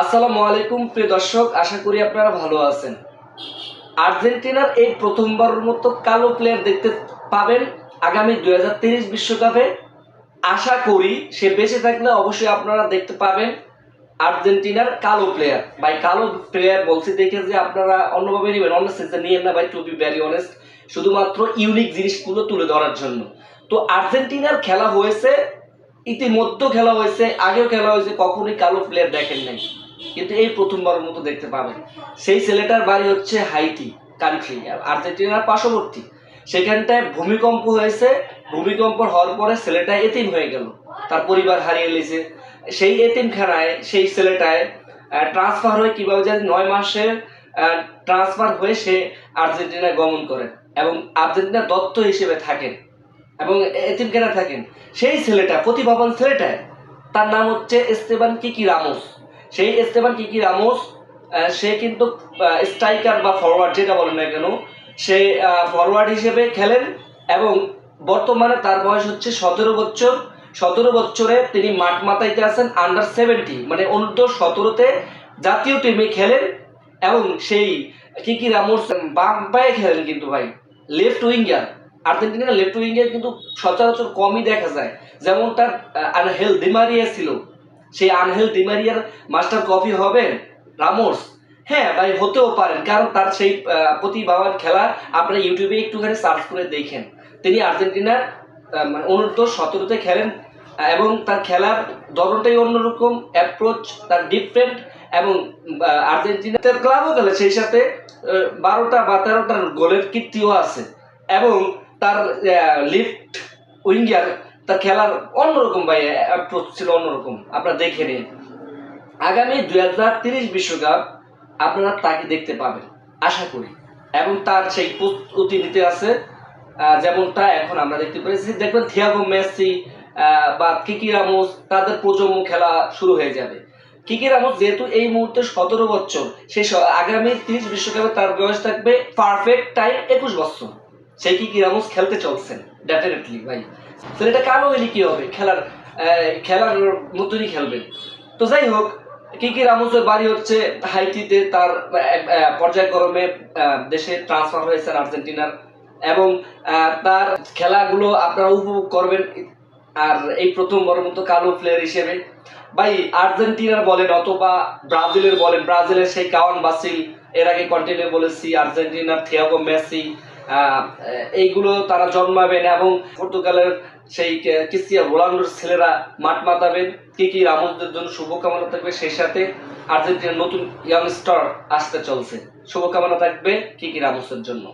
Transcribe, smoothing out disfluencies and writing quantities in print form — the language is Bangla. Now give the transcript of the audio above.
আসসালামু আলাইকুম প্রিয় দর্শক, আশা করি আপনারা ভালো আছেন। আর্জেন্টিনার এই প্রথমবারের মতো কালো প্লেয়ার দেখতে পাবেন আগামী 2023 বিশ্বকাপে। আশা করি সে বেঁচে থাকলে অবশ্যই আপনারা দেখতে পাবেন আর্জেন্টিনার কালো প্লেয়ার। ভাই কালো প্লেয়ার বলছি দেখে যে আপনারা অন্যভাবে নেবেন, অন্য সেন্সে নিয়েন না ভাই, টু বি ভেরি অনেস্ট, শুধুমাত্র ইউনিক জিনিসগুলো তুলে ধরার জন্য। তো আর্জেন্টিনার খেলা হয়েছে, ইতিমধ্যে খেলা হয়েছে, আগেও খেলা হয়েছে, কখনোই কালো প্লেয়ার দেখেন নাই, কিন্তু এই প্রথমবারের মতো দেখতে পাবেন। সেই ছেলেটার বাড়ি হচ্ছে হাইতি কান্ট্রি, আর্জেন্টিনার পার্শ্ববর্তী। সেখানটায় ভূমিকম্প হয়েছে, ভূমিকম্প হওয়ার পরে ছেলেটা এতিম হয়ে গেল, তার পরিবার হারিয়ে নিয়েছে। সেই এতিমখানায় সেই ছেলেটায় ট্রান্সফার হয়ে কীভাবে জানি 9 মাসে ট্রান্সফার হয়ে সে আর্জেন্টিনায় গমন করেন এবং আর্জেন্টিনার দত্ত হিসেবে থাকেন এবং এতিমখানায় থাকেন। সেই ছেলেটা, প্রতিভাবান ছেলেটা, তার নাম হচ্ছে এস্তেবান কিকি রামোস। সেই এস্তেবান কিকি রামোস সে কিন্তু স্ট্রাইকার বা ফরওয়ার্ড যেটা বলেন না কেন, সে ফরওয়ার্ড হিসেবে খেলেন এবং বর্তমানে তার বয়স হচ্ছে 17 বছর। 17 বছরে তিনি মাঠ মাতাইতে আছেন আন্ডার 70, মানে অনূর্ধ্ব-17-তে জাতীয় টিমে খেলেন। এবং সেই কিকি রামোস বাম পায়ে খেলেন কিন্তু ভাই, লেফট উইঙ্গার। আর্জেন্টিনার লেফট উইঙ্গার কিন্তু সচরাচর কমই দেখা যায়। যেমন তার আনহেল ডিমারিয়া ছিল, সেই আনহেল ডিমারিয়ার মাস্টার কপি হবেন রামোস? হ্যাঁ ভাই, হতেও পারেন, কারণ তার সেই প্রতিভাবান খেলা আপনারা ইউটিউবে একটুখানি সার্চ করে দেখেন। তিনি আর্জেন্টিনার অনূর্ধ্ব-17-তে খেলেন এবং তার খেলার ধরনটাই অন্যরকম, অ্যাপ্রোচ তার ডিফারেন্ট। এবং আর্জেন্টিনার ক্লাবও খেলে, সেই সাথে 12টা বা 13টার গোলের কীর্তিও আছে। এবং তার লিফট উইঙ্গার, তার খেলার অন্যরকম ভাই, অ্যাপ্রোচ ছিল অন্যরকম, আপনারা দেখে নিন। আগামী 2023 বিশ্বকাপ আপনারা তাকে দেখতে পাবেন আশা করি, এবং তার সেই প্রস্তুতি নিতে আছে, যেমনটা এখন আমরা দেখতে পেরেছি। দেখবেন থিয়াগো মেসি বা কিকি রামোস, তাদের প্রজন্ম খেলা শুরু হয়ে যাবে। কিকি রামোস যেহেতু এই মুহূর্তে 17 বছর, সেই আগামী 30 বিশ্বকাপে তার বয়স থাকবে পারফেক্ট টাইম 21 বছর। সেই কিকি রামোস খেলতে চলছেন ডেফিনেটলি ভাই। ছেলেটা কালো হইলে কি হবে, খেলার মতনই খেলবেন। তো যাই হোক, কিকি রামোসের বাড়ি হচ্ছে হাইতিতে, তার পর্যায়ক্রমে দেশে ট্রান্সফার হয়েছেন আর্জেন্টিনার, এবং তার খেলাগুলো আপনারা উপভোগ করবেন। আর এই প্রথমবারের মতো কালো প্লেয়ার হিসেবে ভাই, আর্জেন্টিনার বলেন অথবা ব্রাজিলের বলেন, ব্রাজিলের সেই কাওয়ান বাসিল, এর আগে কন্টিনিউ বলেছি, আর্জেন্টিনার থিয়াগো মেসি, এইগুলো তারা জন্মাবেন এবং পর্তুগালের সেই ক্রিস্টিয়ানো রোনাল্ডোর ছেলেরা মাঠ মাতাবেন। কিকি রামোসদের জন্য শুভকামনা থাকবে, সেই সাথে আর্জেন্টিনার নতুন ইয়াংস্টার আসতে চলছে, শুভকামনা থাকবে কিকি রামোসের জন্য।